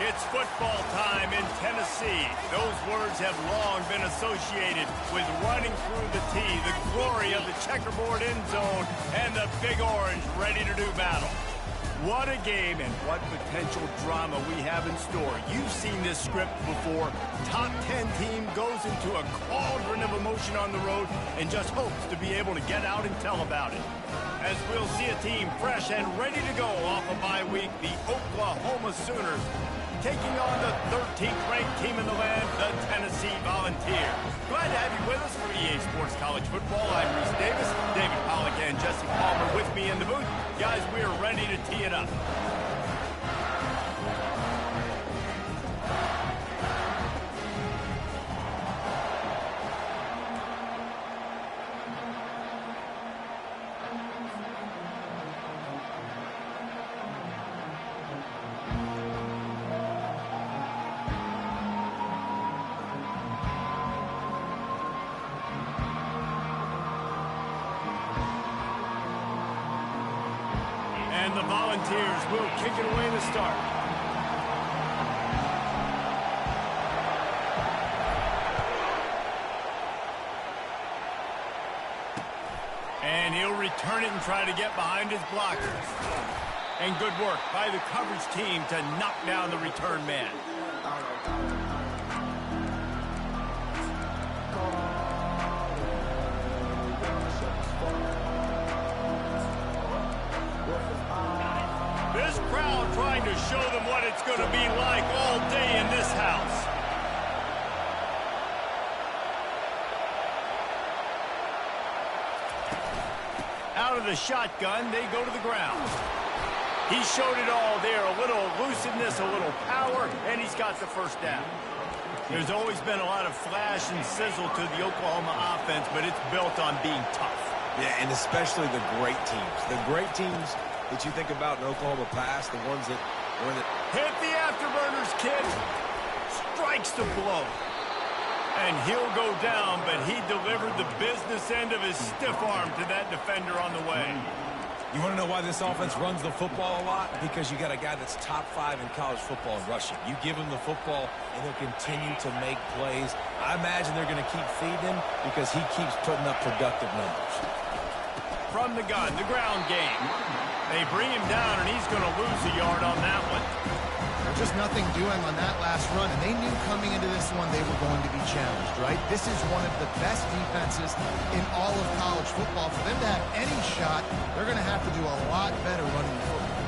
It's football time in Tennessee. Those words have long been associated with running through the tee, the glory of the checkerboard end zone, and the Big Orange ready to do battle. What a game and what potential drama we have in store. You've seen this script before. Top 10 team goes into a cauldron of emotion on the road and just hopes to be able to get out and tell about it. As we'll see a team fresh and ready to go off a bye week, the Oklahoma Sooners taking on the 13th ranked team in the land, the Tennessee Volunteers. Glad to have you with us for EA Sports College Football. I'm Reese Davis, David Pollack and Jesse Palmer with me in the booth. Guys, we are ready to tee it up. And the Volunteers will kick it away to start. And he'll return it and try to get behind his blockers. And good work by the coverage team to knock down the return man. This crowd trying to show them what it's going to be like all day in this house. Out of the shotgun, they go to the ground. He showed it all there, a little elusiveness, a little power, and he's got the first down. There's always been a lot of flash and sizzle to the Oklahoma offense, but it's built on being tough. Yeah, and especially the great teams. The great teams that you think about in Oklahoma past, the ones that were in the... Hit the afterburners, kid. Strikes the blow. And he'll go down, but he delivered the business end of his stiff arm to that defender on the way. You want to know why this offense runs the football a lot? Because you got a guy that's top 5 in college football in rushing. You give him the football, and he'll continue to make plays. I imagine they're going to keep feeding him because he keeps putting up productive numbers. From the gun, the ground game. They bring him down, and he's going to lose a yard on that one. There's just nothing doing on that last run, and they knew coming into this one they were going to be challenged, right? This is one of the best defenses in all of college football. For them to have any shot, they're going to have to do a lot better running the football.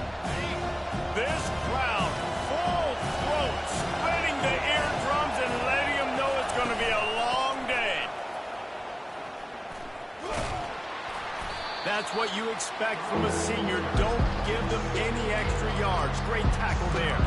This crowd, full throat, splitting the eardrums and letting them know it's going to be a long day. That's what you expect from a senior. Don't give them any extra yards. Great tackle there.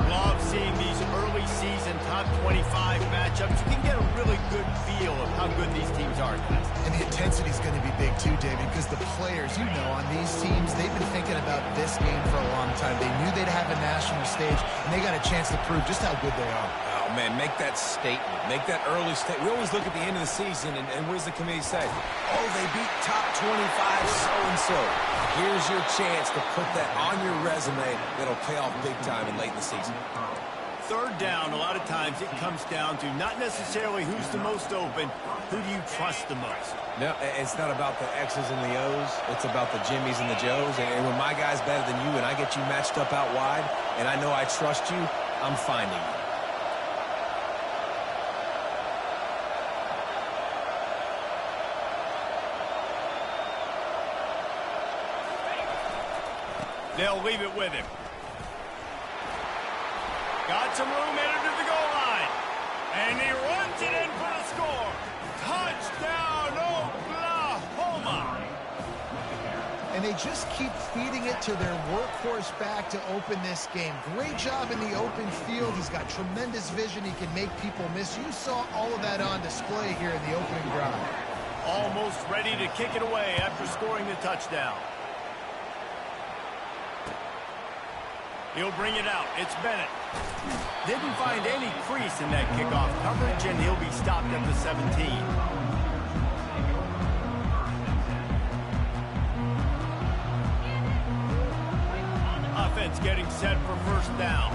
Love seeing these early season top 25 matchups. You can get a really good feel of how good these teams are, guys. And the intensity is going to be big too, David, because the players, you know, on these teams, they've been thinking about this game for a long time. They knew they'd have a national stage, and they got a chance to prove just how good they are. Oh, man, make that statement. Make that early statement. We always look at the end of the season, and what does the committee say? Oh, they beat top 25 so-and-so. Here's your chance to put that on your resume that'll pay off big time in late in the season. Third down, a lot of times it comes down to not necessarily who's the most open, who do you trust the most? No, it's not about the X's and the O's. It's about the Jimmies and the Joes. And when my guy's better than you and I get you matched up out wide, and I know I trust you, I'm finding you. They'll leave it with him. Got some room, entered to the goal line. And he runs it in for the score. Touchdown, Oklahoma. And they just keep feeding it to their workhorse back to open this game. Great job in the open field. He's got tremendous vision. He can make people miss. You saw all of that on display here in the opening drive. Almost ready to kick it away after scoring the touchdown. He'll bring it out. It's Bennett. Didn't find any crease in that kickoff coverage, and he'll be stopped at the 17. Offense getting set for first down.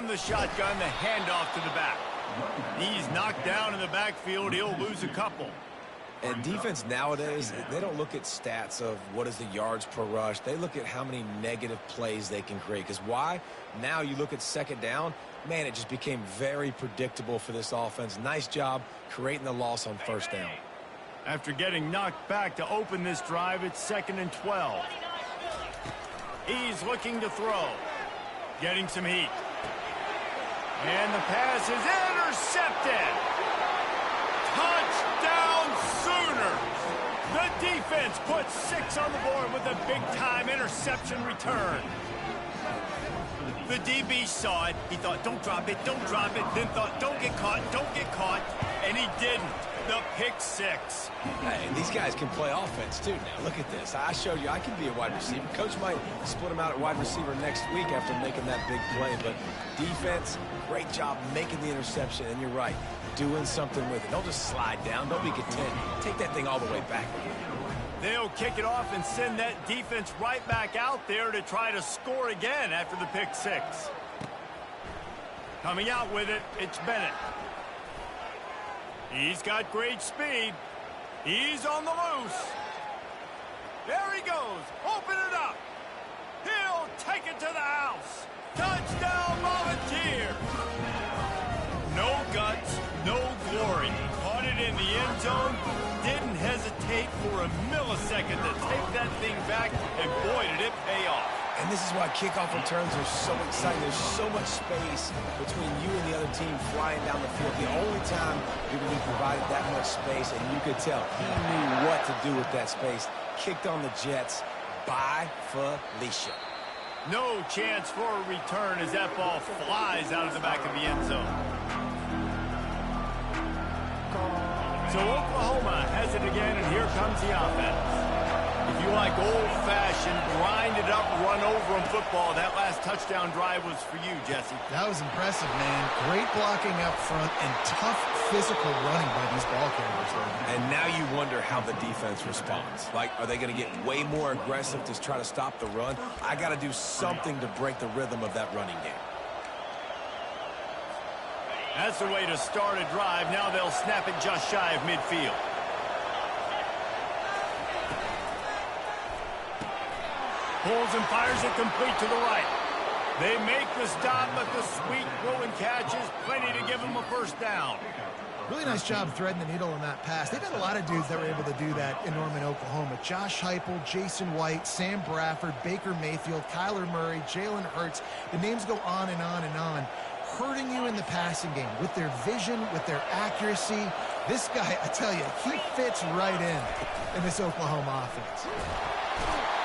from the shotgun, the handoff to the back. He's knocked down in the backfield. He'll lose a couple. And defense nowadays, they don't look at stats of what is the yards per rush. They look at how many negative plays they can create. Because why? Now you look at second down, man, it just became very predictable for this offense. Nice job creating the loss on first down. After getting knocked back to open this drive, it's 2nd and 12. He's looking to throw. Getting some heat. And the pass is intercepted. Touchdown Sooners. The defense puts 6 on the board with a big-time interception return. The DB saw it. He thought, don't drop it, don't drop it. Then thought, don't get caught, don't get caught. And he didn't. The pick 6. Hey, these guys can play offense, too, now. Look at this. I showed you I can be a wide receiver. Coach might split him out at wide receiver next week after making that big play. But defense, great job making the interception. And you're right, doing something with it. Don't just slide down. Don't be content. Take that thing all the way back. They'll kick it off and send that defense right back out there to try to score again after the pick 6. Coming out with it, it's Bennett. He's got great speed. He's on the loose. There he goes. Open it up. He'll take it to the house. Touchdown, Volunteers. No guts, no glory. Caught it in the end zone. Didn't hesitate for a millisecond to take that thing back, and boy, did it pay off. And this is why kickoff returns are so exciting. There's so much space between you and the other team flying down the field. The only time you're going to be provided that much space, and you could tell he knew what to do with that space. Kicked on the Jets by Felicia. No chance for a return as that ball flies out of the back of the end zone. So Oklahoma has it again, and here comes the offense. If you like old-fashioned, grinded-up, run-over-'em football, that last touchdown drive was for you, Jesse. That was impressive, man. Great blocking up front and tough physical running by these ball carriers. And now you wonder how the defense responds. Like, are they going to get way more aggressive to try to stop the run? I got to do something to break the rhythm of that running game. That's the way to start a drive. Now they'll snap it just shy of midfield. Pulls and fires it complete to the right. They make the stop, but the sweet throw and catch is plenty to give them a first down. Really nice job threading the needle on that pass. They've had a lot of dudes that were able to do that in Norman, Oklahoma. Josh Heupel, Jason White, Sam Bradford, Baker Mayfield, Kyler Murray, Jalen Hurts. The names go on and on and on. Hurting you in the passing game with their vision, with their accuracy. This guy, I tell you, he fits right in this Oklahoma offense.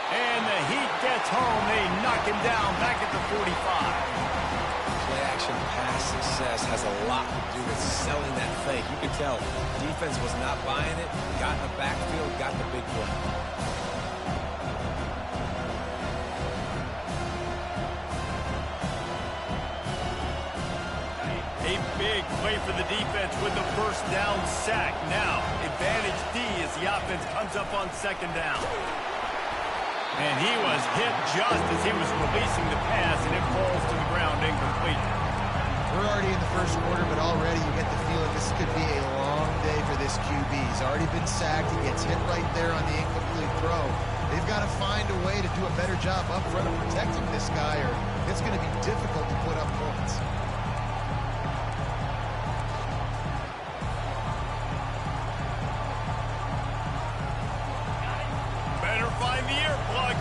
And the heat gets home. They knock him down back at the 45. Play-action pass success has a lot to do with selling that fake. You can tell defense was not buying it. Got in the backfield, got the big play. A big play for the defense with the first down sack. Now, advantage D as the offense comes up on second down. And he was hit just as he was releasing the pass, and it falls to the ground incomplete. We're already in the first quarter, but already you get the feeling this could be a long day for this QB. He's already been sacked. He gets hit right there on the incomplete throw. They've got to find a way to do a better job up front of protecting this guy, or it's going to be difficult to put up points.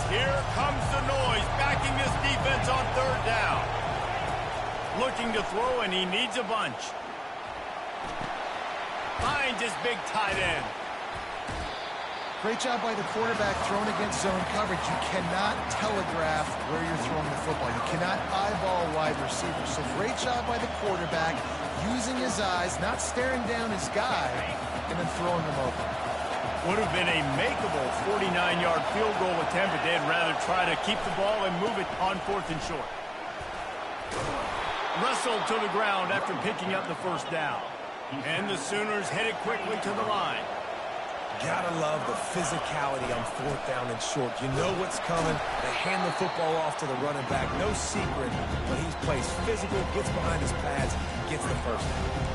Here comes the noise, backing this defense on third down. Looking to throw, and he needs a bunch. Finds his big tight end. Great job by the quarterback throwing against zone coverage. You cannot telegraph where you're throwing the football. You cannot eyeball wide receivers. So great job by the quarterback using his eyes, not staring down his guy, and then throwing him open. Would have been a makeable 49-yard field goal attempt, but they'd rather try to keep the ball and move it on 4th and short. Wrestled to the ground after picking up the first down. And the Sooners headed quickly to the line. Gotta love the physicality on fourth down and short. You know what's coming. They hand the football off to the running back. No secret, but he plays physical, gets behind his pads, gets the first down.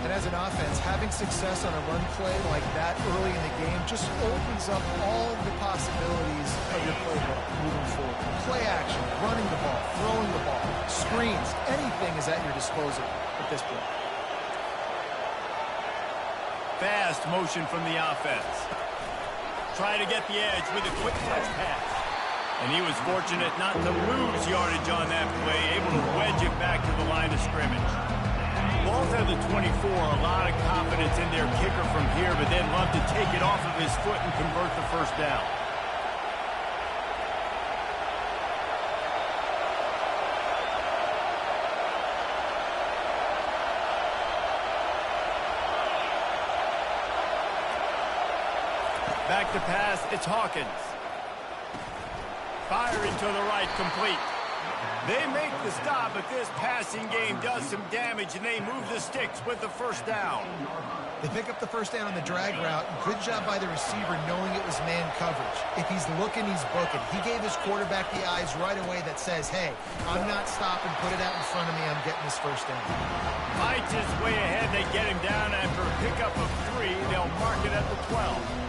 And as an offense, having success on a run play like that early in the game just opens up all the possibilities of your playbook moving forward. Play action, running the ball, throwing the ball, screens, anything is at your disposal at this point. Fast motion from the offense. Try to get the edge with a quick touch pass. And he was fortunate not to lose yardage on that play, able to wedge it back to the line of scrimmage. Vols have the 24, a lot of confidence in their kicker from here, but they'd love to take it off of his foot and convert the first down. Back to pass, it's Hawkins. Firing to the right, complete. They make the stop, but this passing game does some damage, and they move the sticks with the first down. They pick up the first down on the drag route. Good job by the receiver knowing it was man coverage. If he's looking, he's booking. He gave his quarterback the eyes right away that says, hey, I'm not stopping, put it out in front of me, I'm getting this first down. Fights his way ahead, they get him down after a pickup of 3. They'll mark it at the 12.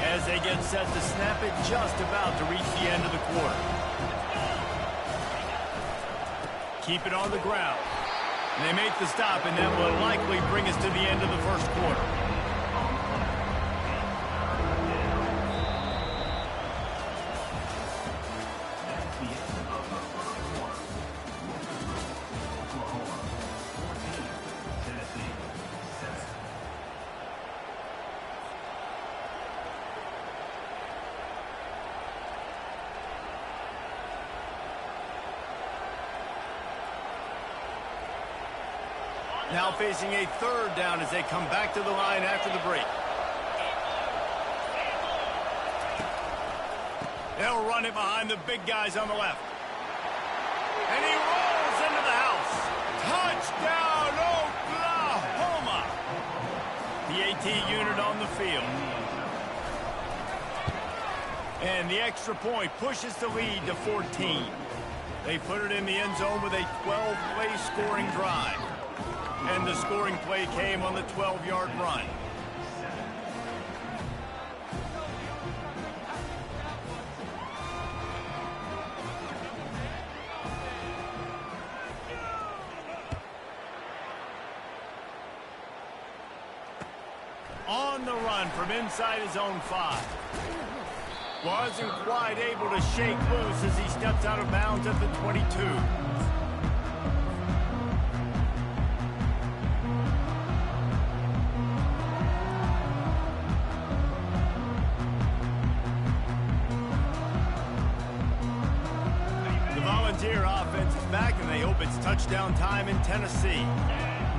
As they get set to snap it, just about to reach the end of the quarter. Keep it on the ground. And they make the stop, and that will likely bring us to the end of the first quarter. Now facing a third down as they come back to the line after the break. They'll run it behind the big guys on the left. And he rolls into the house. Touchdown, Oklahoma! The AT unit on the field. And the extra point pushes the lead to 14. They put it in the end zone with a 12-play scoring drive. And the scoring play came on the 12-yard run. On the run from inside his own 5. Wasn't quite able to shake loose as he steps out of bounds at the 22. Offense is back, and they hope it's touchdown time in Tennessee.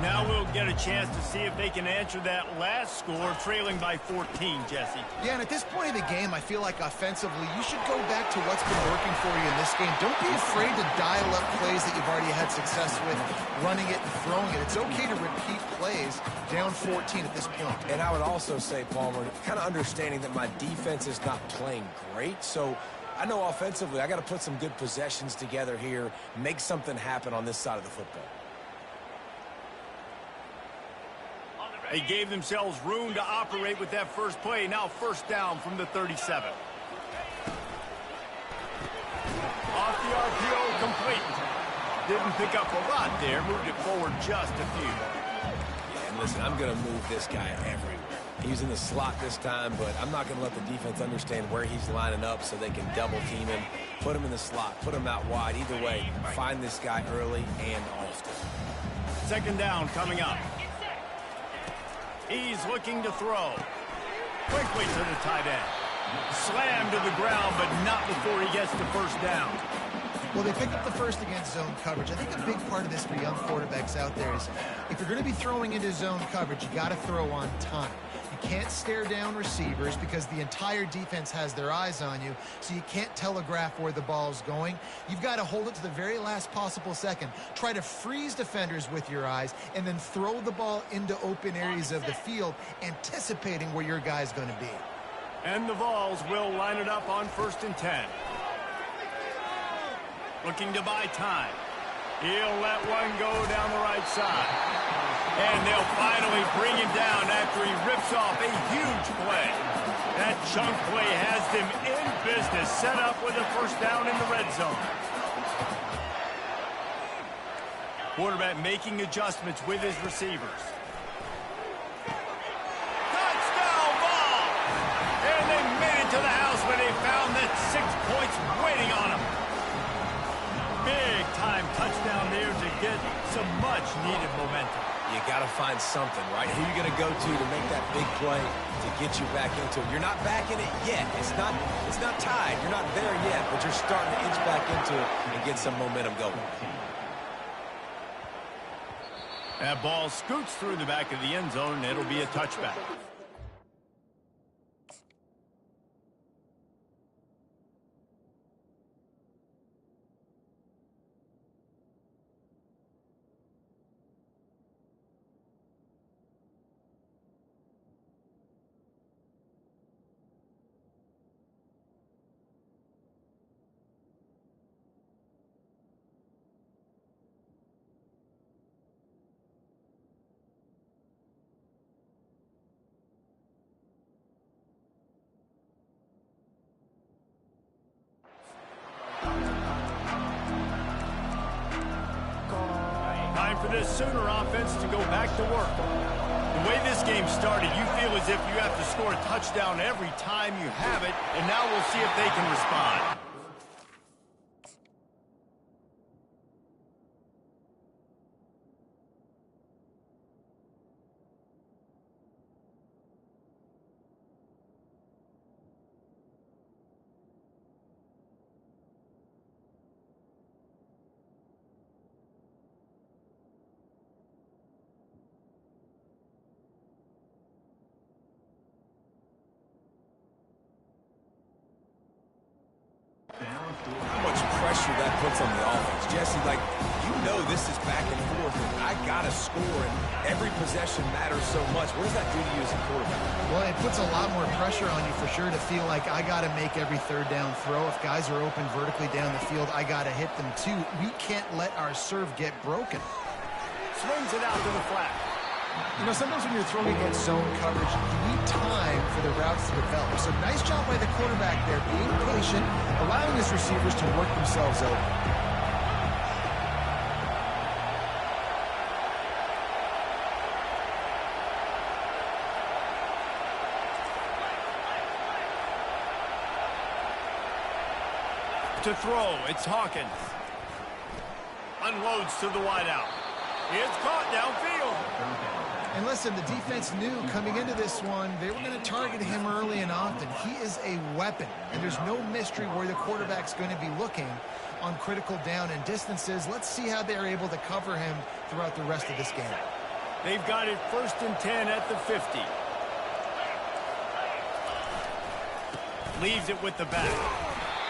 Now we'll get a chance to see if they can answer that last score, trailing by 14, Jesse. Yeah, and at this point of the game, I feel like offensively, you should go back to what's been working for you in this game. Don't be afraid to dial up plays that you've already had success with, running it and throwing it. It's okay to repeat plays down 14 at this point. And I would also say, Palmer, kind of understanding that my defense is not playing great, so I know offensively I got to put some good possessions together here, make something happen on this side of the football. They gave themselves room to operate with that first play. Now first down from the 37. Off the RPO, complete. Didn't pick up a lot there, moved it forward just a few. Yeah, and listen, I'm going to move this guy everywhere. He's in the slot this time, but I'm not going to let the defense understand where he's lining up so they can double team him, put him in the slot, put him out wide. Either way, find this guy early and often. Second down coming up. He's looking to throw. Quickly to the tight end. Slammed to the ground, but not before he gets to first down. Well, they picked up the first against zone coverage. I think a big part of this for young quarterbacks out there is if you're going to be throwing into zone coverage, you got to throw on time. You can't stare down receivers because the entire defense has their eyes on you, so you can't telegraph where the ball's going. You've got to hold it to the very last possible second. Try to freeze defenders with your eyes and then throw the ball into open areas of the field, anticipating where your guy's going to be. And the Vols will line it up on 1st and 10. Looking to buy time. He'll let one go down the right side. And they'll finally bring him down after he rips off a huge play. That chunk play has them in business, set up with a 1st down in the red zone. Quarterback making adjustments with his receivers. Touchdown ball! And they made it to the house when they found that 6 points waiting on them. Big time touchdown there to get some much needed momentum. You got to find something, right? Who are you going to go to make that big play to get you back into it? You're not back in it yet. It's not tied. You're not there yet, but you're starting to inch back into it and get some momentum going. That ball scoots through the back of the end zone, and it'll be a touchback. Time for this Sooner offense to go back to work. The way this game started, you feel as if you have to score a touchdown every time you have it, and now we'll see if they can respond. How much pressure that puts on the offense. Jesse, this is back and forth, and I got to score, and every possession matters so much. What does that do to you as a quarterback? Well, it puts a lot more pressure on you for sure to feel like I got to make every 3rd down throw. If guys are open vertically down the field, I got to hit them too. We can't let our serve get broken. Swings it out to the flat. You know, sometimes when you're throwing against zone coverage, you need time for the routes to develop. So nice job by the quarterback there, being patient, allowing his receivers to work themselves over. To throw, it's Hawkins. Unloads to the wideout. It's caught downfield. And listen, the defense knew coming into this one, they were going to target him early and often. He is a weapon, and there's no mystery where the quarterback's going to be looking on critical down and distances. Let's see how they're able to cover him throughout the rest of this game. They've got it 1st and 10 at the 50. Leaves it with the back.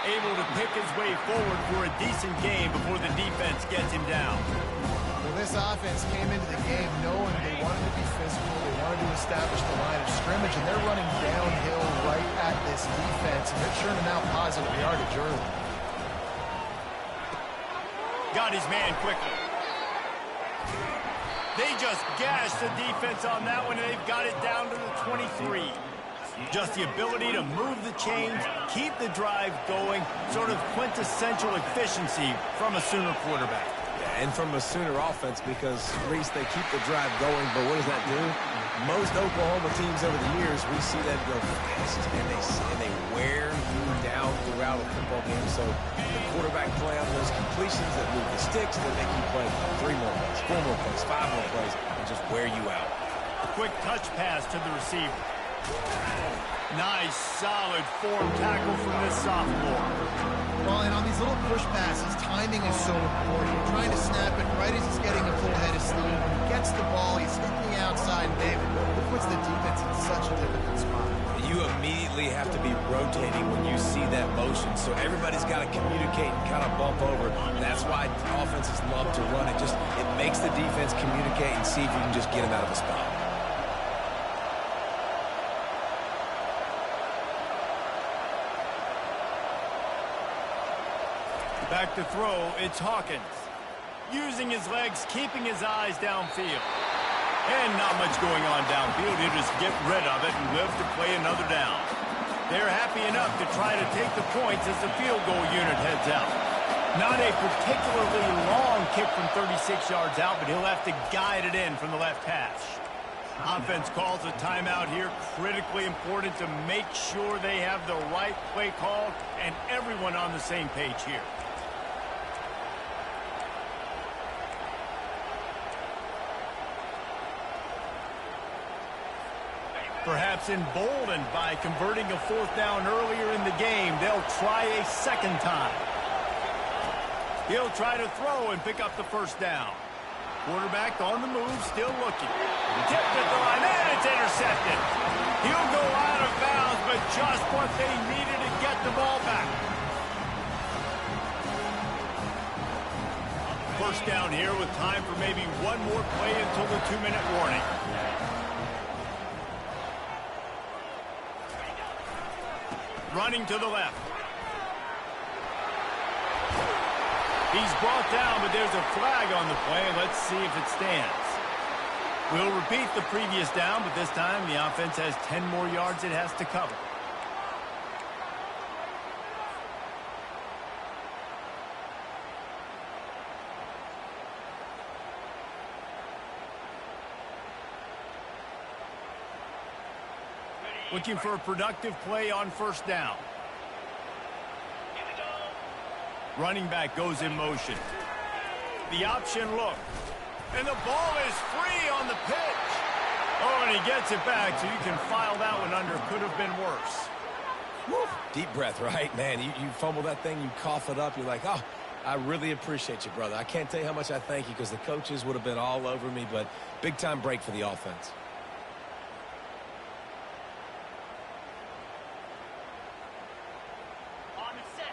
Able to pick his way forward for a decent game before the defense gets him down. Well, this offense came into the game knowing they wanted to be physical, they wanted to establish the line of scrimmage, and they're running downhill right at this defense, and they're churning out positive yardage early. Got his man quickly. They just gashed the defense on that one, and they've got it down to the 23. Just the ability to move the chains, keep the drive going, sort of quintessential efficiency from a Sooner quarterback. Yeah, and from a Sooner offense, because, Reese, they keep the drive going, but what does that do? Most Oklahoma teams over the years, we see them go fast, and they wear you down throughout a football game. So the quarterback play on those completions that move the sticks, then they keep playing 3 more plays, 4 more plays, 5 more plays, and just wear you out. A quick touch pass to the receiver. Nice, solid form tackle from this sophomore. Well, and on these little push passes, timing is so important. You're trying to snap it right as he's getting a full head of steam. When he gets the ball, he's hitting the outside, and David, it puts the defense in such a difficult spot. You immediately have to be rotating when you see that motion, so everybody's got to communicate and kind of bump over. That's why offenses love to run it. It makes the defense communicate and see if you can just get him out of a spot. Back to throw, it's Hawkins. Using his legs, keeping his eyes downfield. And not much going on downfield. He'll just get rid of it and live to play another down. They're happy enough to try to take the points as the field goal unit heads out. Not a particularly long kick from 36 yards out, but he'll have to guide it in from the left hash. Offense calls a timeout here. Critically important to make sure they have the right play call and everyone on the same page here. Perhaps emboldened by converting a fourth down earlier in the game, they'll try a second time. He'll try to throw and pick up the first down. Quarterback on the move, still looking. Tipped at the line, and it's intercepted. He'll go out of bounds, but just what they needed to get the ball back. First down here with time for maybe one more play until the 2-minute warning. Running to the left. He's brought down, but there's a flag on the play. Let's see if it stands. We'll repeat the previous down, but this time the offense has 10 more yards it has to cover. Looking for a productive play on first down. Running back goes in motion. The option look. And the ball is free on the pitch. Oh, and he gets it back, so you can file that one under. Could have been worse. Woo. Deep breath, right? Man, you fumble that thing, you cough it up. You're like, oh, I really appreciate you, brother. I can't tell you how much I thank you because the coaches would have been all over me, but big-time break for the offense.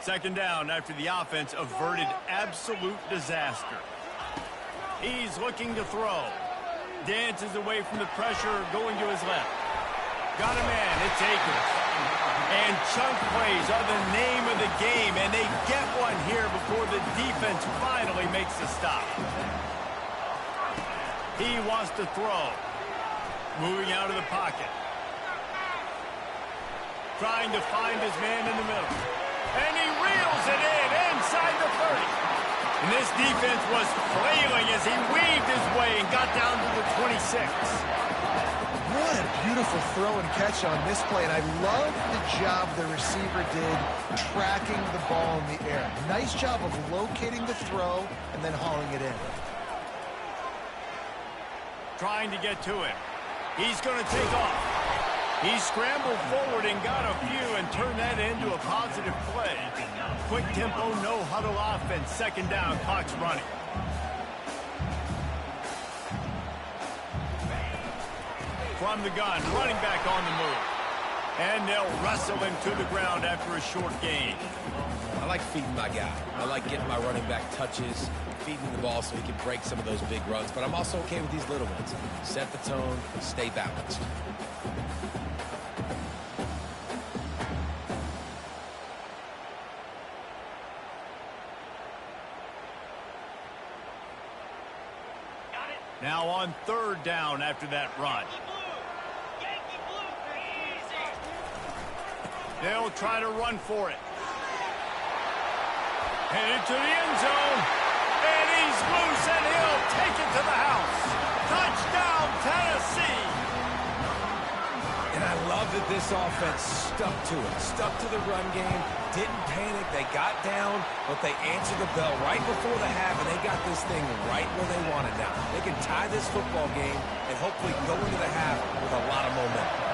Second down after the offense averted absolute disaster. He's looking to throw. Dances away from the pressure, going to his left. Got a man, it's Akers. And chunk plays are the name of the game, and they get one here before the defense finally makes the stop. He wants to throw. Moving out of the pocket. Trying to find his man in the middle. And he reels it in inside the 30. And this defense was flailing as he weaved his way and got down to the 26. What a beautiful throw and catch on this play. And I love the job the receiver did tracking the ball in the air. Nice job of locating the throw and then hauling it in. Trying to get to him. He's going to take off. He scrambled forward and got a few and turned that into a positive play. Quick tempo, no huddle offense. Second down, clock's running. From the gun, running back on the move. And they'll wrestle him to the ground after a short gain. I like feeding my guy. I like getting my running back touches, feeding the ball so he can break some of those big runs. But I'm also okay with these little ones. Set the tone, stay balanced. Now on third down after that run. They'll try to run for it. Headed to the end zone. And he's loose, and he'll take it to the house. Touchdown, Tennessee. And I love that this offense stuck to it. Stuck to the run game. Didn't panic. They got down, but they answered the bell right before the half, and they got this thing right where they wanted now. They can tie this football game and hopefully go into the half with a lot of momentum.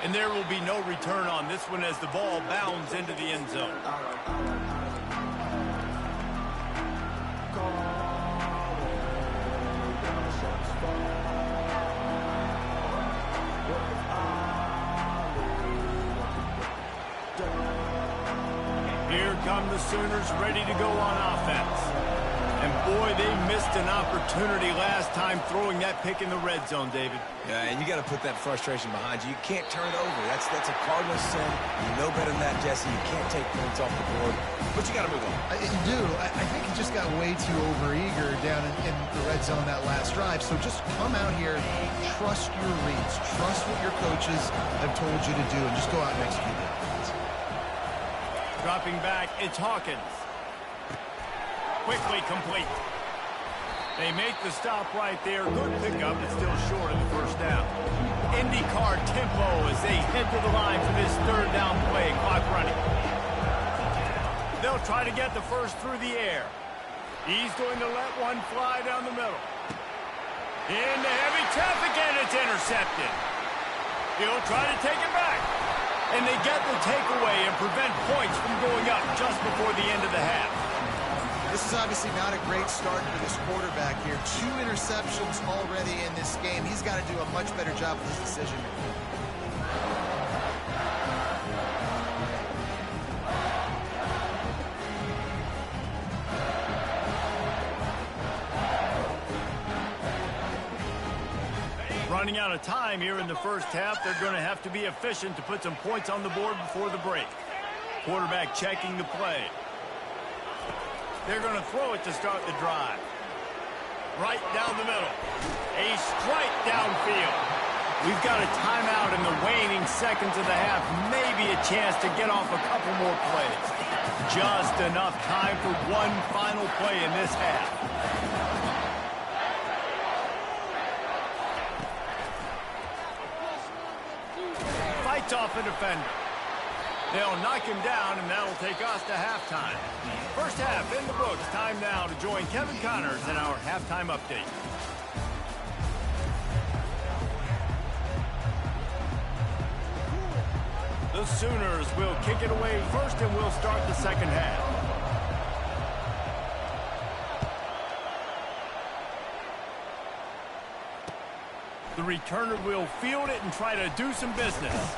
And there will be no return on this one as the ball bounds into the end zone. Here come the Sooners ready to go on offense. And boy, they missed an opportunity last time throwing that pick in the red zone, David. Yeah, and you got to put that frustration behind you. You can't turn it over. That's a Cardinal sin. You know better than that, Jesse. You can't take points off the board, but you got to move on. You do. I think he just got way too overeager down in the red zone that last drive. So just come out here, trust your reads, trust what your coaches have told you to do, and just go out and execute it. Dropping back, it's Hawkins. Quickly complete. They make the stop right there. Good pickup, but still short of the first down. IndyCar tempo as they head to the line for this third down play. Clock running. They'll try to get the first through the air. He's going to let one fly down the middle. Into heavy traffic, and it's intercepted. He'll try to take it back. And they get the takeaway and prevent points from going up just before the end of the half. This is obviously not a great start for this quarterback here. 2 interceptions already in this game. He's got to do a much better job with his decision making. Running out of time here in the first half. They're going to have to be efficient to put some points on the board before the break. Quarterback checking the play. They're going to throw it to start the drive. Right down the middle. A strike downfield. We've got a timeout in the waning seconds of the half. Maybe a chance to get off a couple more plays. Just enough time for one final play in this half. Fights off a defender. They'll knock him down, and that'll take us to halftime. First half in the books. Time now to join Kevin Connors in our halftime update. The Sooners will kick it away first, and we'll start the second half. The returner will field it and try to do some business.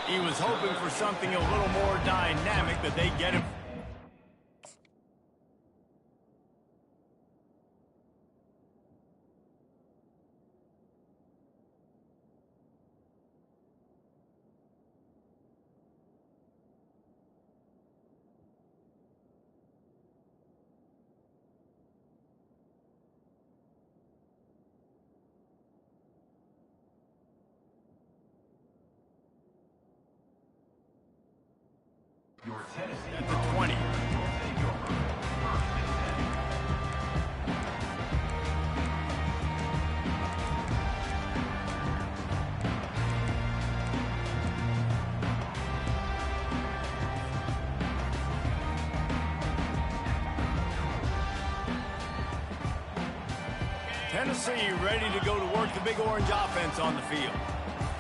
He was hoping for something a little more dynamic, but they get him. At the 20. Tennessee ready to go to work the Big Orange offense on the field.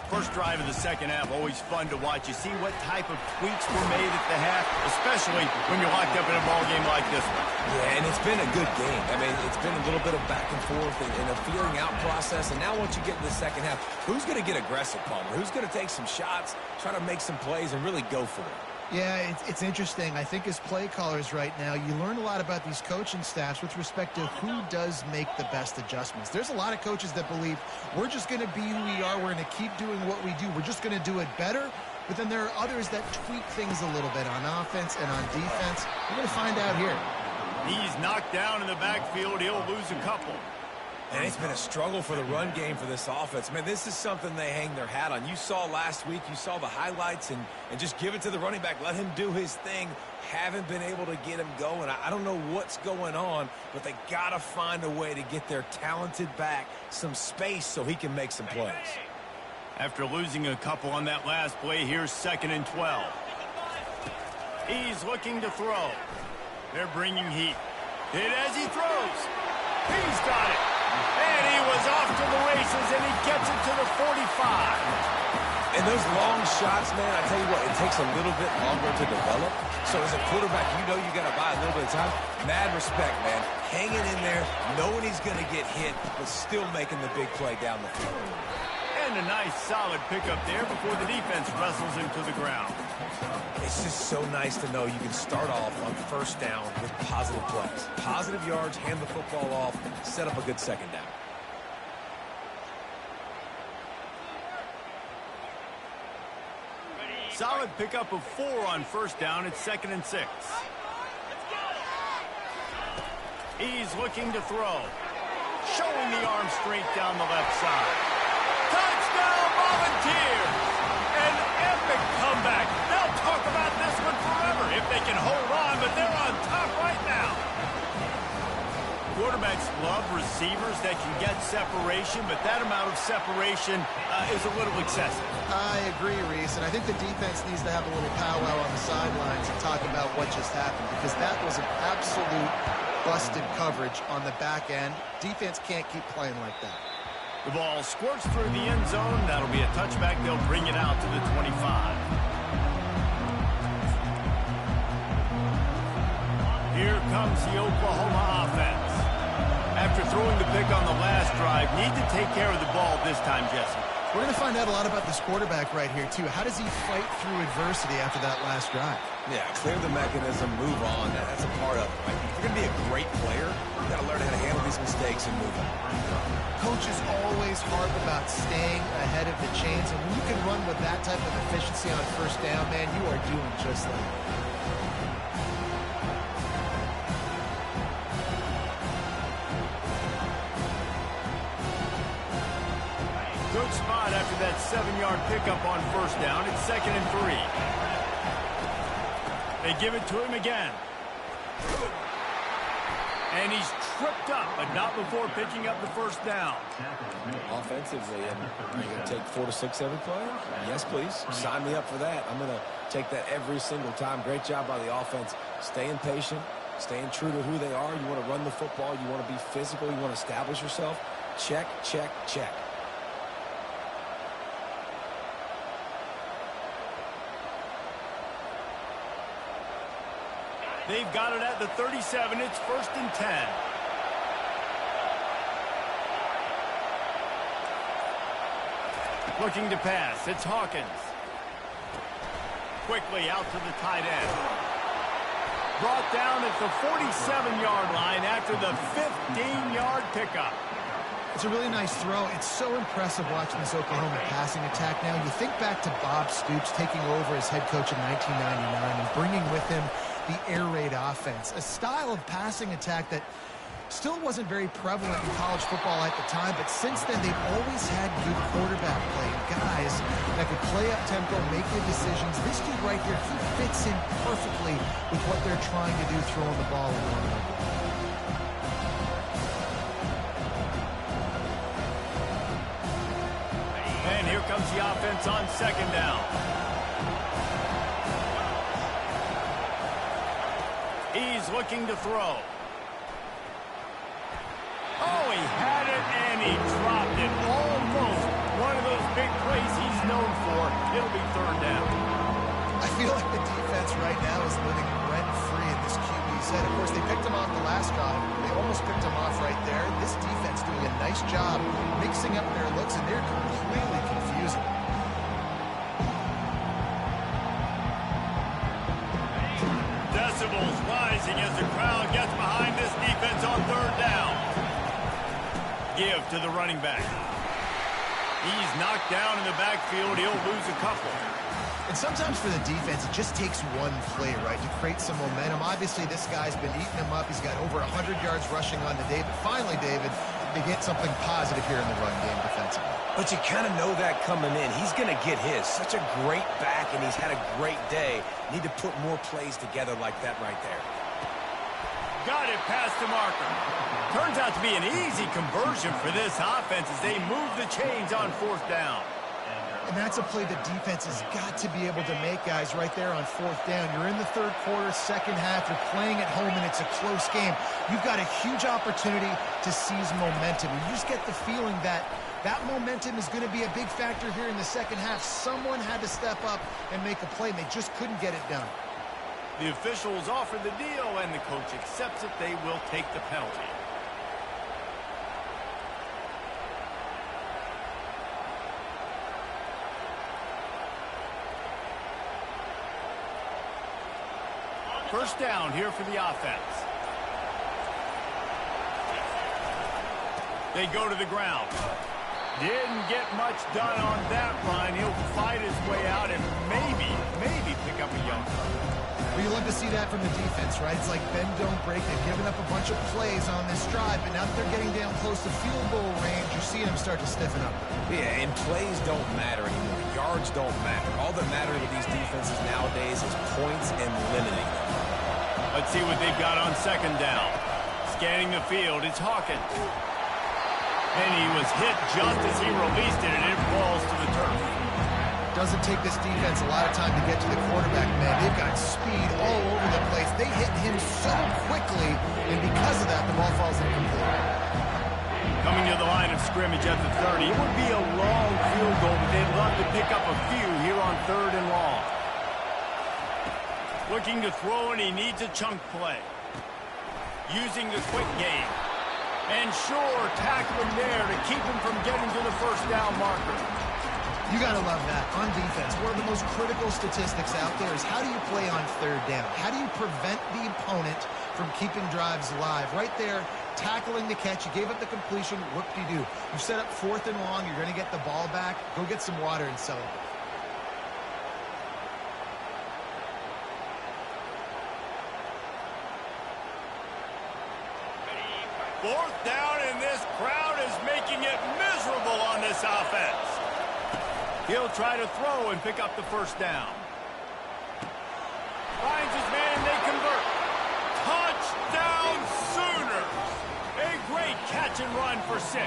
First drive of the second half, always fun to watch. You see what type of tweaks were made at the half, especially when you're locked up in a ball game like this one. Yeah, and it's been a good game. I mean, it's been a little bit of back and forth and a feeling out process. And now once you get in the second half, who's going to get aggressive, Palmer? Who's going to take some shots, try to make some plays, and really go for it? Yeah, it's interesting. I think as play callers right now, you learn a lot about these coaching staffs with respect to who does make the best adjustments. There's a lot of coaches that believe we're just going to be who we are. We're going to keep doing what we do. We're just going to do it better. But then there are others that tweak things a little bit on offense and on defense. We're going to find out here. He's knocked down in the backfield. He'll lose a couple. And it's been a struggle for the run game for this offense. Man, this is something they hang their hat on. You saw last week, you saw the highlights, and just give it to the running back. Let him do his thing. Haven't been able to get him going. I don't know what's going on, but they got to find a way to get their talented back some space so he can make some plays. After losing a couple on that last play, here's 2nd and 12. He's looking to throw. They're bringing heat. Hit as he throws. He's got it. And he was off to the races, and he gets it to the 45. And those long shots, man, I tell you what, it takes a little bit longer to develop. So as a quarterback, you know you got to buy a little bit of time. Mad respect, man. Hanging in there, knowing he's going to get hit, but still making the big play down the field. And a nice, solid pickup there before the defense wrestles him to the ground. It's just so nice to know you can start off on first down with positive plays. Positive yards, hand the football off, set up a good second down. Solid pickup of 4 on first down. It's 2nd and 6. He's looking to throw. Showing the arm strength down the left side. Touchdown, Volunteers! An epic comeback. They'll talk about this one forever if they can hold on, but they're on top right now. Quarterbacks love receivers that can get separation, but that amount of separation is a little excessive. I agree, Reese, and I think the defense needs to have a little powwow on the sidelines and talk about what just happened, because that was an absolute busted coverage on the back end. Defense can't keep playing like that. The ball squirts through the end zone. That'll be a touchback. They'll bring it out to the 25. Here comes the Oklahoma offense. After throwing the pick on the last drive, need to take care of the ball this time, Jesse. We're going to find out a lot about this quarterback right here, too. How does he fight through adversity after that last drive? Yeah, clear the mechanism, move on. That's a part of it, right? If you're going to be a great player, you got to learn how to handle these mistakes and move on. Coaches always harp about staying ahead of the chains, and when you can run with that type of efficiency on first down, man, you are doing just like that. Good spot after that 7-yard pickup on first down. It's 2nd and 3. They give it to him again. And he's tripped up, but not before picking up the first down. Offensively, and are you going to take 4 to 6 every play? Yes, please. Sign me up for that. I'm going to take that every single time. Great job by the offense. Staying patient, staying true to who they are. You want to run the football. You want to be physical. You want to establish yourself. Check, check, check. They've got it at the 37. It's 1st and 10. Looking to pass. It's Hawkins. Quickly out to the tight end. Brought down at the 47-yard line after the 15-yard pickup. It's a really nice throw. It's so impressive watching this Oklahoma passing attack now. You think back to Bob Stoops taking over as head coach in 1999 and bringing with him the air raid offense, a style of passing attack that still wasn't very prevalent in college football at the time, but since then they've always had good quarterback play, guys that could play up tempo, make good decisions. This dude right here, he fits in perfectly with what they're trying to do, throwing the ball along. And here comes the offense on 2nd down. He's looking to throw. Oh, he had it and he dropped it. Almost one of those big plays he's known for. It'll be 3rd down. I feel like the defense right now is living rent-free in this QB's head. Of course, they picked him off the last drive. They almost picked him off right there. This defense doing a nice job mixing up their looks, and they're completely confusing. Decibels rising as the crowd gets behind this defense on 3rd down. Give to the running back. He's knocked down in the backfield. He'll lose a couple. And sometimes for the defense, it just takes one play, right, to create some momentum. Obviously, this guy's been eating him up. He's got over 100 yards rushing on the day. But finally, David, they get something positive here in the run game defensively. But you kind of know that coming in. He's going to get his. Such a great back, and he's had a great day. Need to put more plays together like that right there. Got it past the marker. Turns out to be an easy conversion for this offense as they move the chains on 4th down. And that's a play the defense has got to be able to make, guys, right there on fourth down. You're in the third quarter, second half. You're playing at home, and it's a close game. You've got a huge opportunity to seize momentum. You just get the feeling that that momentum is going to be a big factor here in the second half. Someone had to step up and make a play, and they just couldn't get it done. The officials offer the deal, and the coach accepts it. They will take the penalty. First down here for the offense. They go to the ground. Didn't get much done on that run. He'll fight his way out and maybe pick up a yard. Well, you love to see that from the defense, right? It's like bend, don't break. They've given up a bunch of plays on this drive, but now that they're getting down close to field goal range, you're seeing them start to stiffen up. Yeah, and plays don't matter anymore. Yards don't matter. All that matters with these defenses nowadays is points and limiting them. Let's see what they've got on second down. Scanning the field, it's Hawkins. And he was hit just as he released it, and it falls to the turf. Doesn't take this defense a lot of time to get to the quarterback, man. They've got speed all over the place. They hit him so quickly, and because of that, the ball falls incomplete. Coming to the line of scrimmage at the 30. It would be a long field goal, but they'd love to pick up a few here on third and long. Looking to throw, and he needs a chunk play. Using the quick game. And sure, tackling there to keep him from getting to the first down marker. You got to love that. On defense, one of the most critical statistics out there is how do you play on third down? How do you prevent the opponent from keeping drives alive? Right there, tackling the catch. You gave up the completion. Whoop-de-doo. You set up fourth and long. You're going to get the ball back. Go get some water and celebrate. Fourth down, and this crowd is making it miserable on this offense. He'll try to throw and pick up the first down. Finds his man, and they convert. Touchdown Sooners! A great catch and run for 6.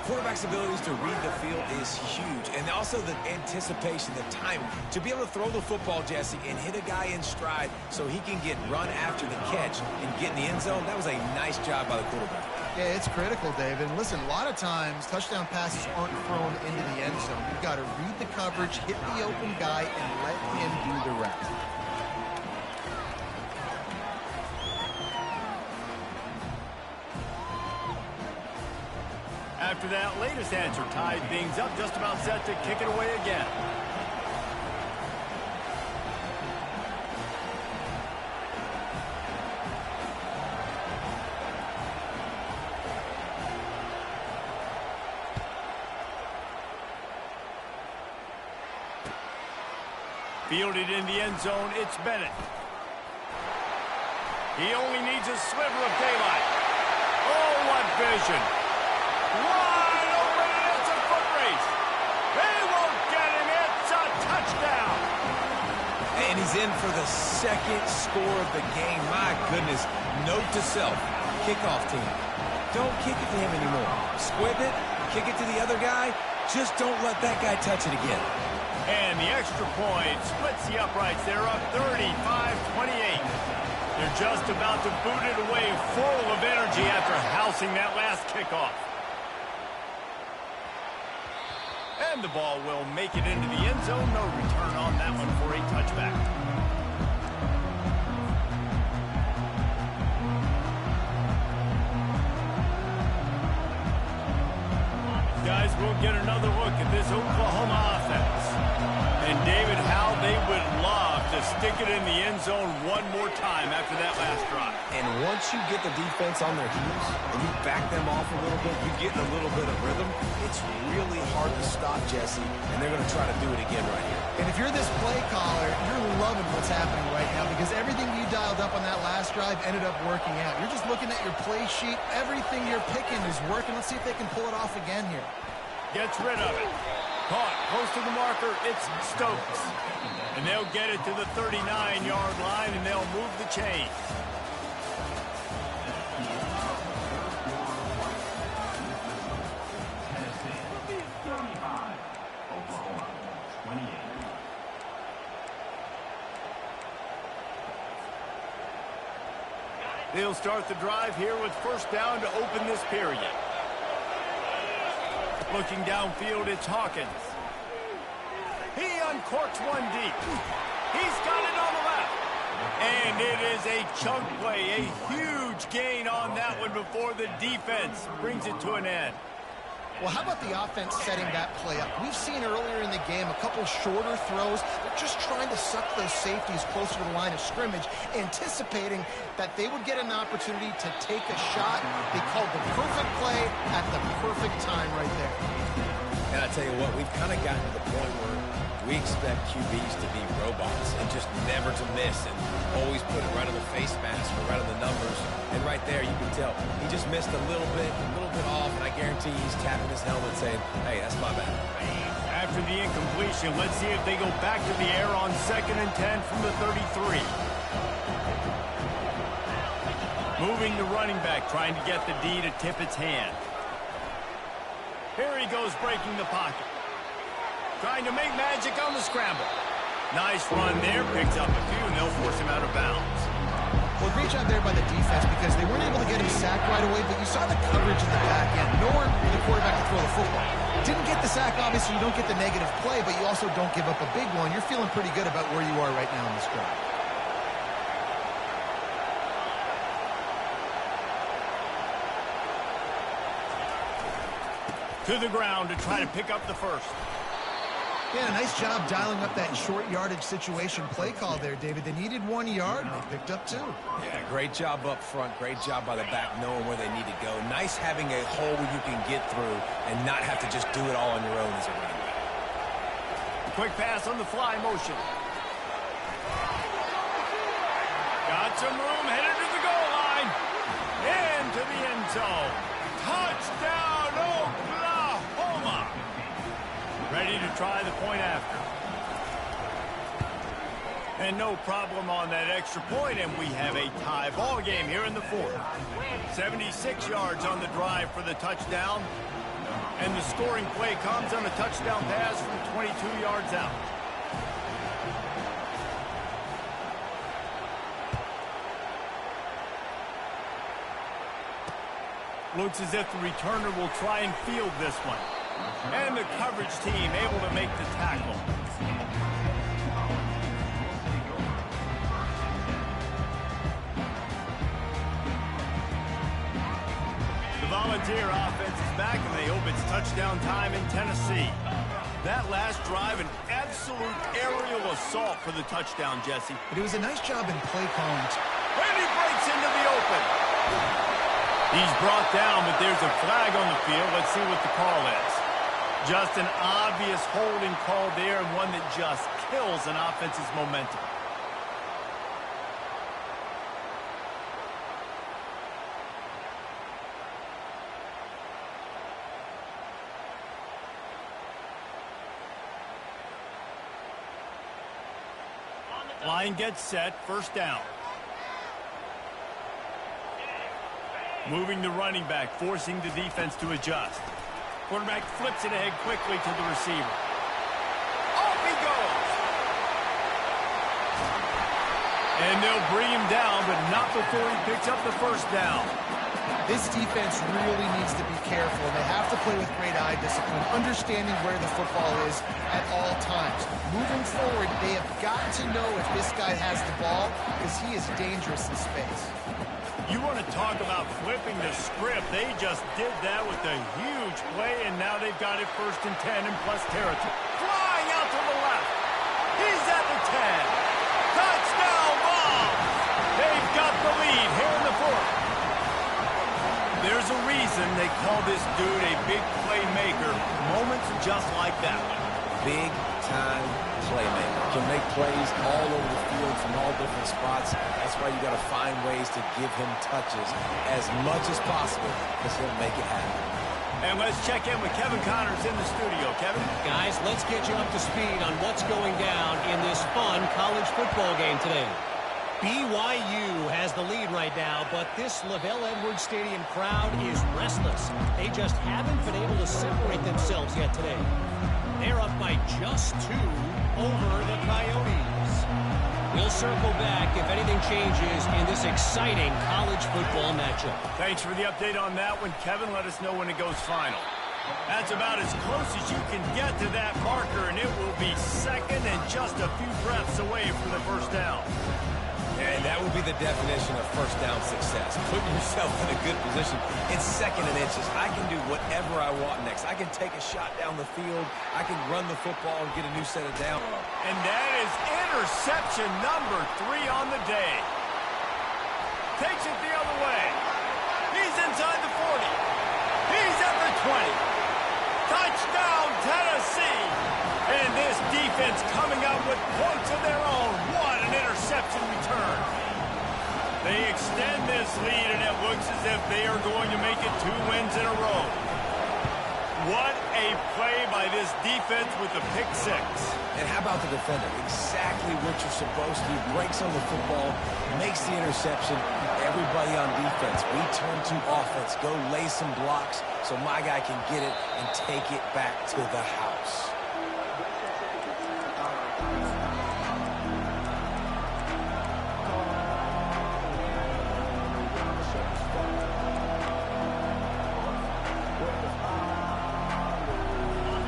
Quarterback's abilities to read the field is huge, and also the anticipation, the timing. To be able to throw the football, Jesse, and hit a guy in stride so he can get run after the catch and get in the end zone, that was a nice job by the quarterback. Yeah, it's critical, David. And listen, a lot of times, touchdown passes aren't thrown into the end zone. You've got to read the coverage, hit the open guy, and let him do the rest. After that latest answer tied things up, just about set to kick it away again. Fielded in the end zone, it's Bennett. He only needs a sliver of daylight. Oh, what vision. Wide open, and it's a foot race. They won't get him. It's a touchdown. And he's in for the second score of the game. My goodness. Note to self, kickoff team. Don't kick it to him anymore. Squib it, kick it to the other guy. Just don't let that guy touch it again. And the extra point splits the uprights. They're up 35-28. They're just about to boot it away full of energy after housing that last kickoff. And the ball will make it into the end zone. No return on that one for a touchback. Guys, we'll get another look at this Oklahoma offense. And David, how they would love to stick it in the end zone one more time after that last drive. And once you get the defense on their heels and you back them off a little bit, you get a little bit of rhythm, it's really hard to stop, Jesse, and they're going to try to do it again right here. And if you're this play caller, you're loving what's happening right now because everything you dialed up on that last drive ended up working out. You're just looking at your play sheet. Everything you're picking is working. Let's see if they can pull it off again here. Gets rid of it. Caught close to the marker. It's Stokes. And they'll get it to the 39-yard line, and they'll move the chains. He'll start the drive here with first down to open this period. Looking downfield, it's Hawkins. He uncorks one deep. He's got it on the left. And it is a chunk play, a huge gain on that one before the defense brings it to an end. Well, how about the offense setting that play up? We've seen earlier in the game a couple shorter throws. They're just trying to suck those safeties closer to the line of scrimmage, anticipating that they would get an opportunity to take a shot. They called the perfect play at the perfect time right there. And I tell you what, we've kind of gotten to the point where we expect QBs to be robots and just never to miss and always put it right on the face mask or right on the numbers. And right there, you can tell he just missed a little bit off, and I guarantee he's tapping his helmet saying, hey, that's my bad. After the incompletion, let's see if they go back to the air on 2nd and 10 from the 33. Moving the running back, trying to get the D to tip its hand. Here he goes, breaking the pocket. Trying to make magic on the scramble. Nice run there, picks up a few, and they'll force him out of bounds. Well, great job there by the defense because they weren't able to get him sacked right away, but you saw the coverage in the back end. Nowhere for the quarterback to throw the football. Didn't get the sack, obviously you don't get the negative play, but you also don't give up a big one. You're feeling pretty good about where you are right now in this drive. To the ground to try to pick up the first. Yeah, nice job dialing up that short yardage situation play call there, David. They needed 1 yard, and they picked up 2. Yeah, great job up front. Great job by the back knowing where they need to go. Nice having a hole where you can get through and not have to just do it all on your own as a running back. Quick pass on the fly motion. Got some room, headed to the goal line. Into the end zone. Touchdown, Oklahoma. Ready to try the point after. And no problem on that extra point, and we have a tie ball game here in the 4th. 76 yards on the drive for the touchdown. And the scoring play comes on a touchdown pass from 22 yards out. Looks as if the returner will try and field this one. And the coverage team able to make the tackle. The Volunteer offense is back, and they hope it's touchdown time in Tennessee. That last drive, an absolute aerial assault for the touchdown, Jesse. But it was a nice job in play calling. And he breaks into the open. He's brought down, but there's a flag on the field. Let's see what the call is. Just an obvious holding call there, and one that just kills an offense's momentum. Line gets set, first down. Moving the running back, forcing the defense to adjust. Quarterback flips it ahead quickly to the receiver. Off he goes! And they'll bring him down, but not before he picks up the first down. This defense really needs to be careful. They have to play with great eye discipline, understanding where the football is at all times. Moving forward, they have got to know if this guy has the ball, because he is dangerous in space. You want to talk about flipping the script. They just did that with a huge play, and now they've got it 1st and 10 in plus territory. Flying out to the left. He's at the 10. Touchdown, Vols! They've got the lead here in the 4th. There's a reason they call this dude a big playmaker. Moments just like that one. Big time playmaker. Can make plays all over the field from all different spots. That's why you got to find ways to give him touches as much as possible, because he'll make it happen. And let's check in with Kevin Connors in the studio. Kevin? Guys, let's get you up to speed on what's going down in this fun college football game today. BYU has the lead right now, but this LaVell Edwards Stadium crowd is restless. They just haven't been able to separate themselves yet today. They're up by just 2 over the Coyotes. We'll circle back if anything changes in this exciting college football matchup. Thanks for the update on that one, Kevin. Let us know when it goes final. That's about as close as you can get to that marker, and it will be second and just a few breaths away from the first down. And that would be the definition of first down success. Putting yourself in a good position. It's second and inches. I can do whatever I want next. I can take a shot down the field. I can run the football and get a new set of down. And that is interception number 3 on the day. Takes it the other way. He's inside the 40. He's at the 20. Touchdown, Tennessee. And this defense coming out with points of their own. What an interception return. They extend this lead, and it looks as if they are going to make it 2 wins in a row. What a play by this defense with the pick 6. And how about the defender? Exactly what you're supposed to do. Breaks on the football, makes the interception. Everybody on defense, we turn to offense. Go lay some blocks so my guy can get it and take it back to the house.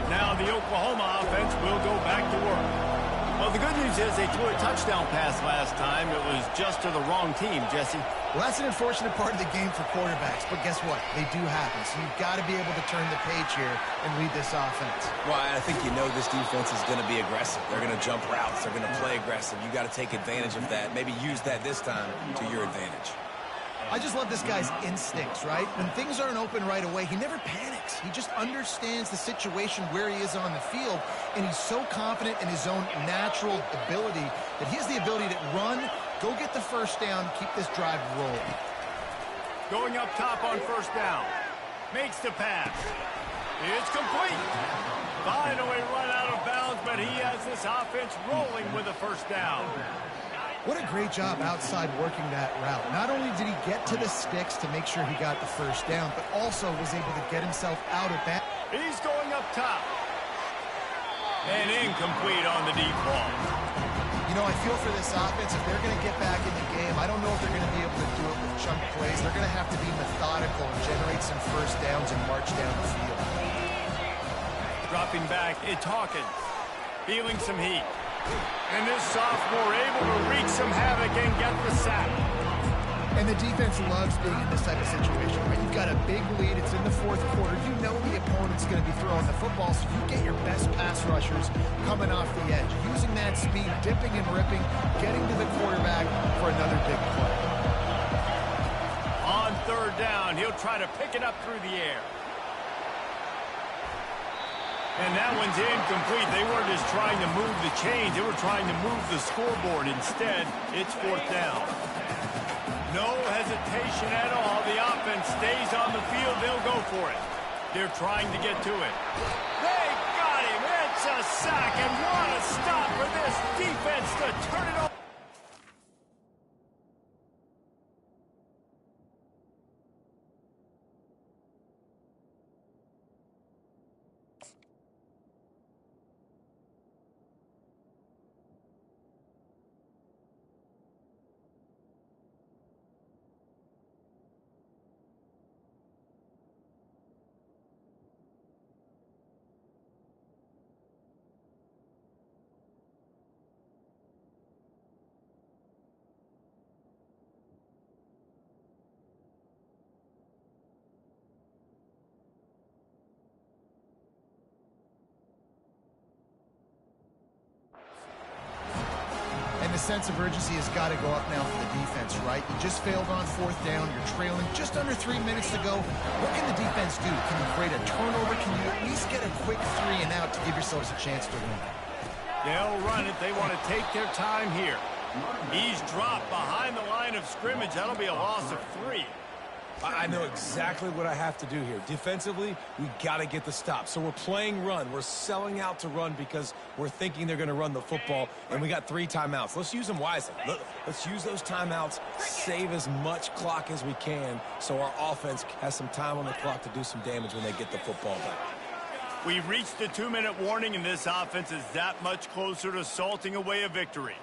Now the Oklahoma offense will go back to work. Well, the good news is they threw a touchdown pass last time. It was just to the wrong team, Jesse. Well, that's an unfortunate part of the game for quarterbacks, but guess what? They do happen, so you've got to be able to turn the page here and lead this offense. Well, I think you know this defense is going to be aggressive. They're going to jump routes. They're going to play aggressive. You got to take advantage of that. Maybe use that this time to your advantage. I just love this guy's instincts, right? When things aren't open right away, he never panics. He just understands the situation where he is on the field, and he's so confident in his own natural ability that he has the ability to run, go get the first down, keep this drive rolling. Going up top on first down. Makes the pass. It's complete. Finally run out of bounds, but he has this offense rolling with a first down. What a great job outside working that route. Not only did he get to the sticks to make sure he got the first down, but also was able to get himself out of that. He's going up top. And incomplete on the deep ball. You know, I feel for this offense, if they're going to get back in the game, I don't know if they're going to be able to do it with chunk plays. They're going to have to be methodical and generate some first downs and march down the field. Dropping back, it's Hawkins. Feeling some heat. And this sophomore able to wreak some havoc and get the sack. And the defense loves being in this type of situation, right? You've got a big lead. It's in the fourth quarter. You know the opponent's going to be throwing the football, so you get your best pass rushers coming off the edge, using that speed, dipping and ripping, getting to the quarterback for another big play. On third down, he'll try to pick it up through the air. And that one's incomplete. They weren't just trying to move the chains. They were trying to move the scoreboard. Instead, it's fourth down. No hesitation at all. The offense stays on the field. They'll go for it. They're trying to get to it. They got him. It's a sack. And what a stop for this defense to turn it over. And the sense of urgency has got to go up now for the defense, right? You just failed on fourth down. You're trailing just under 3 minutes to go. What can the defense do? Can you create a turnover? Can you at least get a quick 3 and out to give yourselves a chance to win? They'll run it. They want to take their time here. He's dropped behind the line of scrimmage. That'll be a loss of 3. I know exactly what I have to do here. Defensively, we got to get the stop. So we're playing run. We're selling out to run because we're thinking they're going to run the football, and we got 3 timeouts. Let's use them wisely. Let's use those timeouts, save as much clock as we can so our offense has some time on the clock to do some damage when they get the football back. We've reached the 2-minute warning, and this offense is that much closer to salting away a victory.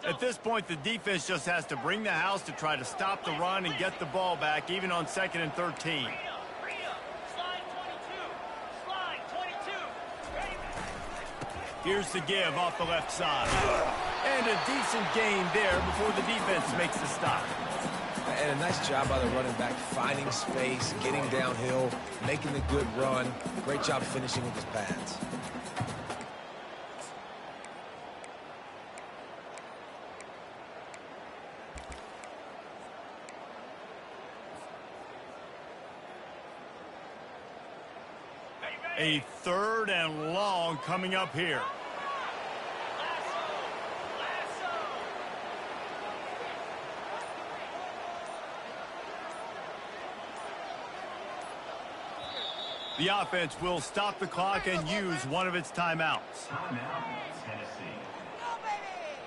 At this point, the defense just has to bring the house to try to stop the run and get the ball back, even on 2nd and 13. Here's the give off the left side. And a decent gain there before the defense makes the stop. And a nice job by the running back, finding space, getting downhill, making the good run. Great job finishing with his pads. A 3rd and long coming up here. The offense will stop the clock and use one of its timeouts. Timeout, Tennessee. Go, baby!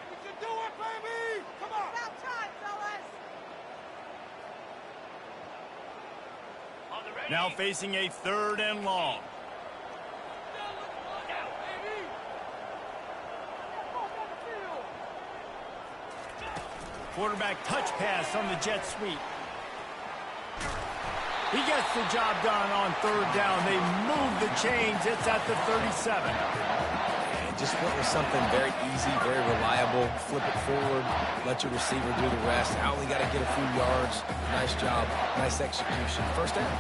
We can do it, baby! Come on! About time, fellas! Now facing a 3rd and long. Quarterback touch pass on the jet sweep. He gets the job done on 3rd down. They move the chains. It's at the 37. And just went with something very easy, very reliable. Flip it forward, let your receiver do the rest. I only got to get a few yards. Nice job, nice execution. 1st down.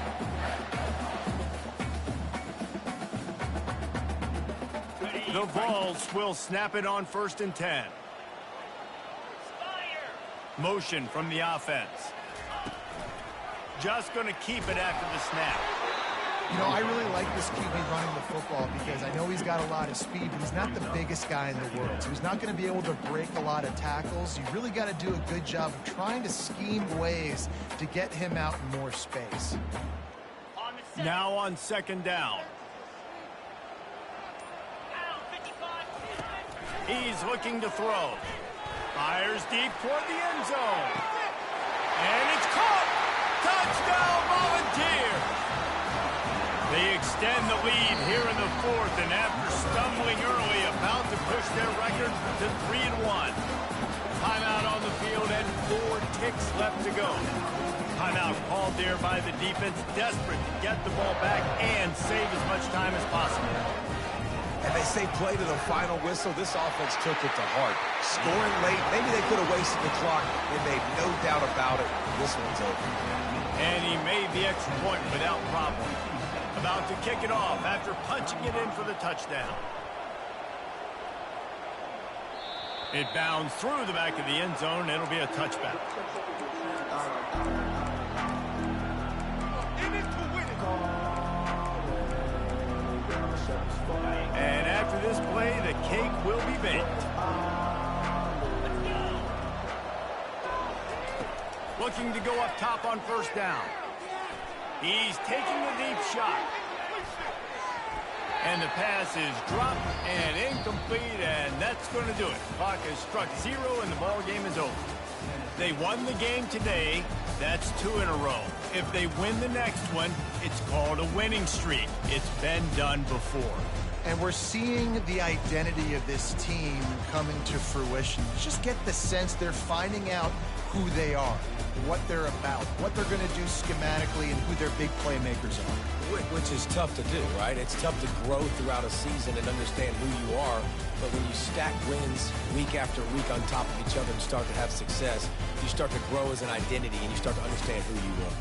The Vols will snap it on 1st and 10. Motion from the offense. Just going to keep it after the snap. You know, I really like this QB running the football because I know he's got a lot of speed, but he's not the biggest guy in the world. So he's not going to be able to break a lot of tackles. You really got to do a good job of trying to scheme ways to get him out in more space. Now on 2nd down. He's looking to throw. Fires deep toward the end zone. And it's caught. Touchdown, Volunteers. They extend the lead here in the 4th, and after stumbling early, about to push their record to 3-1. Timeout on the field and 4 ticks left to go. Timeout called there by the defense, desperate to get the ball back and save as much time as possible. And they say play to the final whistle. This offense took it to heart. Scoring late, maybe they could have wasted the clock. They made no doubt about it. This one's over. And he made the extra point without problem. About to kick it off after punching it in for the touchdown. It bounds through the back of the end zone. It'll be a touchback. And after this play, the cake will be baked. Looking to go up top on 1st down. He's taking the deep shot. And the pass is dropped and incomplete, and that's going to do it. Clock has struck 0, and the ball game is over. They won the game today. That's 2 in a row. If they win the next one, it's called a winning streak. It's been done before. And we're seeing the identity of this team coming to fruition. Just get the sense they're finding out who they are, what they're about, what they're going to do schematically, and who their big playmakers are. Which is tough to do, right? It's tough to grow throughout a season and understand who you are. But when you stack wins week after week on top of each other and start to have success, you start to grow as an identity and you start to understand who you are.